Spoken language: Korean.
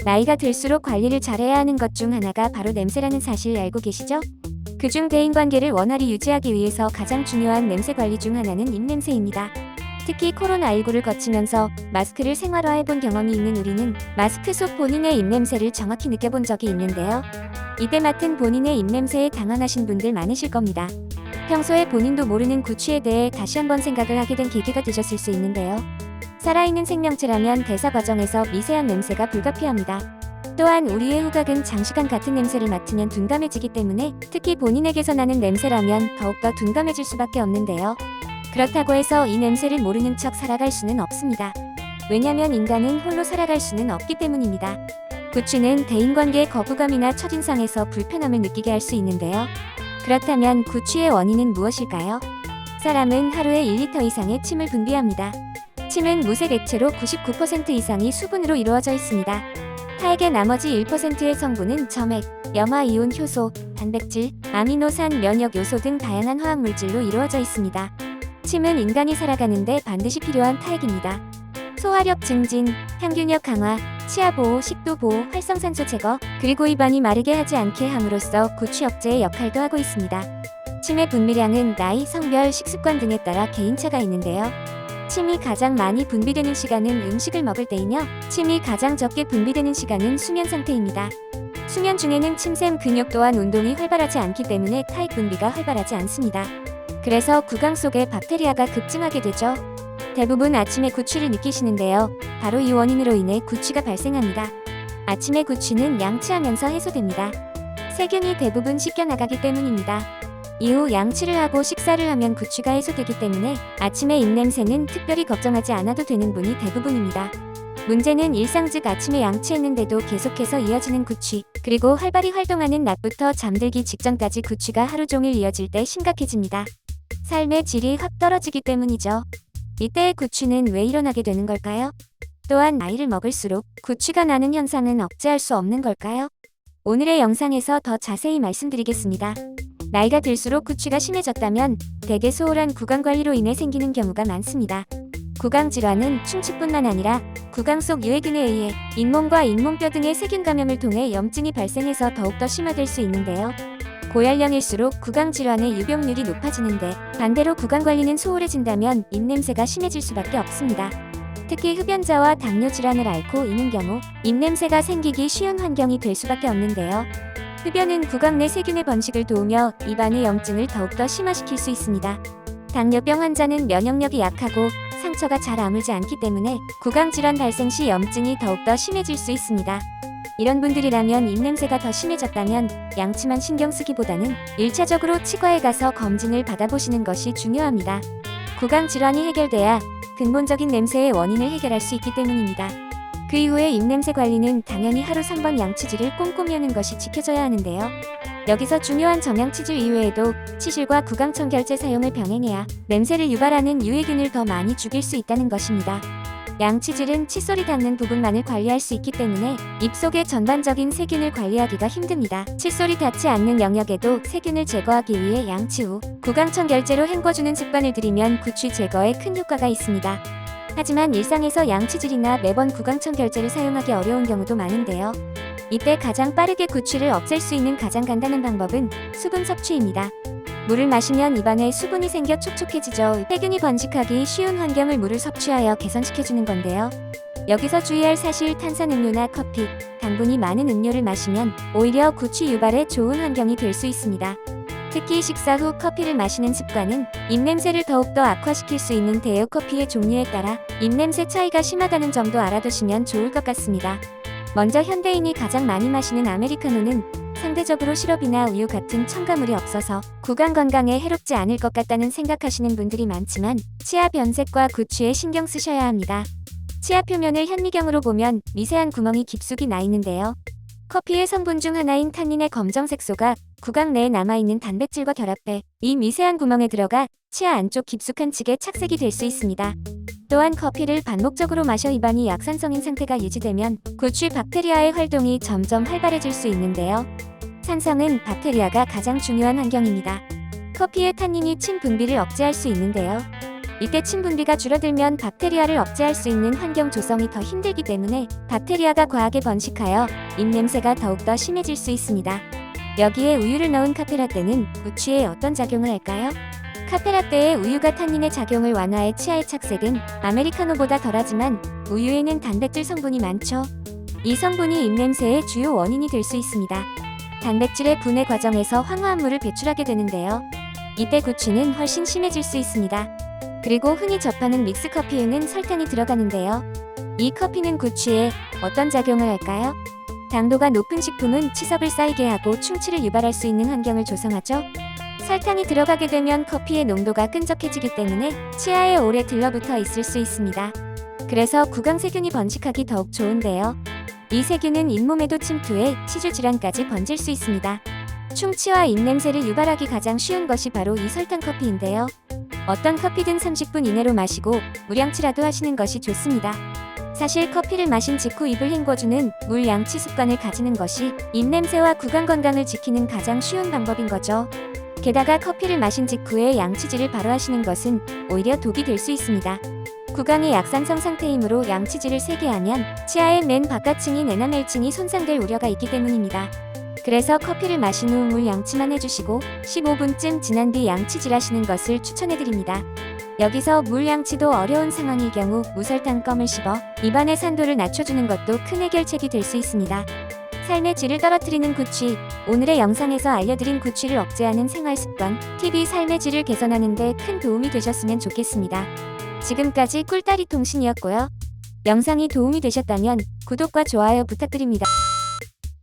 나이가 들수록 관리를 잘해야 하는 것 중 하나가 바로 냄새라는 사실 알고 계시죠? 그중 대인관계를 원활히 유지하기 위해서 가장 중요한 냄새 관리 중 하나는 입냄새입니다. 특히 코로나19를 거치면서 마스크를 생활화해본 경험이 있는 우리는 마스크 속 본인의 입냄새를 정확히 느껴본 적이 있는데요. 이때 맡은 본인의 입냄새에 당황하신 분들 많으실 겁니다. 평소에 본인도 모르는 구취에 대해 다시 한번 생각을 하게 된 계기가 되셨을 수 있는데요. 살아있는 생명체라면 대사 과정에서 미세한 냄새가 불가피합니다. 또한 우리의 후각은 장시간 같은 냄새를 맡으면 둔감해지기 때문에 특히 본인에게서 나는 냄새라면 더욱더 둔감해질 수밖에 없는데요. 그렇다고 해서 이 냄새를 모르는 척 살아갈 수는 없습니다. 왜냐면 인간은 홀로 살아갈 수는 없기 때문입니다. 구취는 대인관계의 거부감이나 첫인상에서 불편함을 느끼게 할 수 있는데요. 그렇다면 구취의 원인은 무엇일까요? 사람은 하루에 1리터 이상의 침을 분비합니다. 침은 무색 액체로 99% 이상이 수분으로 이루어져 있습니다. 타액의 나머지 1%의 성분은 점액, 염화이온 효소, 단백질, 아미노산, 면역 요소 등 다양한 화학물질로 이루어져 있습니다. 침은 인간이 살아가는데 반드시 필요한 타액입니다. 소화력 증진, 향균력 강화, 치아 보호, 식도 보호, 활성산소 제거, 그리고 입안이 마르게 하지 않게 함으로써 구취 억제의 역할도 하고 있습니다. 침의 분비량은 나이, 성별, 식습관 등에 따라 개인차가 있는데요. 침이 가장 많이 분비되는 시간은 음식을 먹을 때이며 침이 가장 적게 분비되는 시간은 수면 상태입니다. 수면 중에는 침샘 근육 또한 운동이 활발하지 않기 때문에 타액 분비가 활발하지 않습니다. 그래서 구강 속에 박테리아가 급증하게 되죠. 대부분 아침에 구취를 느끼시는데요. 바로 이 원인으로 인해 구취가 발생합니다. 아침에 구취는 양치하면서 해소됩니다. 세균이 대부분 씻겨나가기 때문입니다. 이후 양치를 하고 식사를 하면 구취가 해소되기 때문에 아침의 입냄새는 특별히 걱정하지 않아도 되는 분이 대부분입니다. 문제는 일상 즉 아침에 양치했는데도 계속해서 이어지는 구취, 그리고 활발히 활동하는 낮부터 잠들기 직전까지 구취가 하루 종일 이어질 때 심각해집니다. 삶의 질이 확 떨어지기 때문이죠. 이때의 구취는 왜 일어나게 되는 걸까요? 또한 나이를 먹을수록 구취가 나는 현상은 억제할 수 없는 걸까요? 오늘의 영상에서 더 자세히 말씀드리겠습니다. 나이가 들수록 구취가 심해졌다면 대개 소홀한 구강관리로 인해 생기는 경우가 많습니다. 구강질환은 충치뿐만 아니라 구강 속 유해균에 의해 잇몸과 잇몸뼈 등의 세균 감염을 통해 염증이 발생해서 더욱더 심화될 수 있는데요. 고연령일수록 구강질환의 유병률이 높아지는데 반대로 구강관리는 소홀해진다면 입냄새가 심해질 수밖에 없습니다. 특히 흡연자와 당뇨질환을 앓고 있는 경우 입냄새가 생기기 쉬운 환경이 될 수밖에 없는데요. 흡연은 구강 내 세균의 번식을 도우며 입안의 염증을 더욱더 심화시킬 수 있습니다. 당뇨병 환자는 면역력이 약하고 상처가 잘 아물지 않기 때문에 구강질환 발생 시 염증이 더욱더 심해질 수 있습니다. 이런 분들이라면 입냄새가 더 심해졌다면 양치만 신경 쓰기보다는 1차적으로 치과에 가서 검진을 받아보시는 것이 중요합니다. 구강질환이 해결돼야 근본적인 냄새의 원인을 해결할 수 있기 때문입니다. 그 이후에 입냄새 관리는 당연히 하루 3번 양치질을 꼼꼼히 하는 것이 지켜져야 하는데요. 여기서 중요한 점양치질 이외에도 치실과 구강청결제 사용을 병행해야 냄새를 유발하는 유해균을 더 많이 죽일 수 있다는 것입니다. 양치질은 칫솔이 닿는 부분만을 관리할 수 있기 때문에 입속의 전반적인 세균을 관리하기가 힘듭니다. 칫솔이 닿지 않는 영역에도 세균을 제거하기 위해 양치 후 구강청결제로 헹궈주는 습관을 들이면 구취 제거에 큰 효과가 있습니다. 하지만 일상에서 양치질이나 매번 구강청결제를 사용하기 어려운 경우도 많은데요. 이때 가장 빠르게 구취를 없앨 수 있는 가장 간단한 방법은 수분 섭취입니다. 물을 마시면 입안에 수분이 생겨 촉촉해지죠. 세균이 번식하기 쉬운 환경을 물을 섭취하여 개선시켜주는 건데요. 여기서 주의할 사실 탄산음료나 커피, 당분이 많은 음료를 마시면 오히려 구취 유발에 좋은 환경이 될 수 있습니다. 특히 식사 후 커피를 마시는 습관은 입냄새를 더욱더 악화시킬 수 있는 대여 커피의 종류에 따라 입냄새 차이가 심하다는 점도 알아두시면 좋을 것 같습니다. 먼저 현대인이 가장 많이 마시는 아메리카노는 상대적으로 시럽이나 우유 같은 첨가물이 없어서 구강 건강에 해롭지 않을 것 같다는 생각하시는 분들이 많지만 치아 변색과 구취에 신경 쓰셔야 합니다. 치아 표면을 현미경으로 보면 미세한 구멍이 깊숙이 나 있는데요. 커피의 성분 중 하나인 탄닌의 검정색소가 구강 내에 남아있는 단백질과 결합해 이 미세한 구멍에 들어가 치아 안쪽 깊숙한 층에 착색이 될 수 있습니다. 또한 커피를 반복적으로 마셔 입안이 약산성인 상태가 유지되면 구취 박테리아의 활동이 점점 활발해질 수 있는데요. 산성은 박테리아가 가장 중요한 환경입니다. 커피의 탄닌이 침 분비를 억제할 수 있는데요. 이때 침 분비가 줄어들면 박테리아를 억제할 수 있는 환경 조성이 더 힘들기 때문에 박테리아가 과하게 번식하여 입냄새가 더욱더 심해질 수 있습니다. 여기에 우유를 넣은 카페라떼는 구취에 어떤 작용을 할까요? 카페라떼의 우유가 탄닌의 작용을 완화해 치아의 착색은 아메리카노보다 덜하지만 우유에는 단백질 성분이 많죠. 이 성분이 입냄새의 주요 원인이 될 수 있습니다. 단백질의 분해 과정에서 황화합물을 배출하게 되는데요. 이때 구취는 훨씬 심해질 수 있습니다. 그리고 흔히 접하는 믹스커피에는 설탕이 들어가는데요. 이 커피는 구취에 어떤 작용을 할까요? 당도가 높은 식품은 치석을 쌓이게 하고 충치를 유발할 수 있는 환경을 조성하죠. 설탕이 들어가게 되면 커피의 농도가 끈적해지기 때문에 치아에 오래 들러붙어 있을 수 있습니다. 그래서 구강세균이 번식하기 더욱 좋은데요. 이 세균은 잇몸에도 침투해 치주 질환까지 번질 수 있습니다. 충치와 입냄새를 유발하기 가장 쉬운 것이 바로 이 설탕 커피인데요. 어떤 커피든 30분 이내로 마시고 물양치라도 하시는 것이 좋습니다. 사실 커피를 마신 직후 입을 헹궈주는 물 양치 습관을 가지는 것이 입냄새와 구강 건강을 지키는 가장 쉬운 방법인 거죠. 게다가 커피를 마신 직후에 양치질을 바로 하시는 것은 오히려 독이 될 수 있습니다. 구강이 약산성 상태이므로 양치질을 세게 하면 치아의 맨 바깥층인 에나멜층이 손상될 우려가 있기 때문입니다. 그래서 커피를 마신 후 물 양치만 해주시고 15분쯤 지난 뒤 양치질 하시는 것을 추천해드립니다. 여기서 물 양치도 어려운 상황일 경우 무설탕 껌을 씹어 입안의 산도를 낮춰주는 것도 큰 해결책이 될 수 있습니다. 삶의 질을 떨어뜨리는 구취. 오늘의 영상에서 알려드린 구취를 억제하는 생활습관, 팁이 삶의 질을 개선하는 데 큰 도움이 되셨으면 좋겠습니다. 지금까지 꿀다리 통신이었고요. 영상이 도움이 되셨다면 구독과 좋아요 부탁드립니다.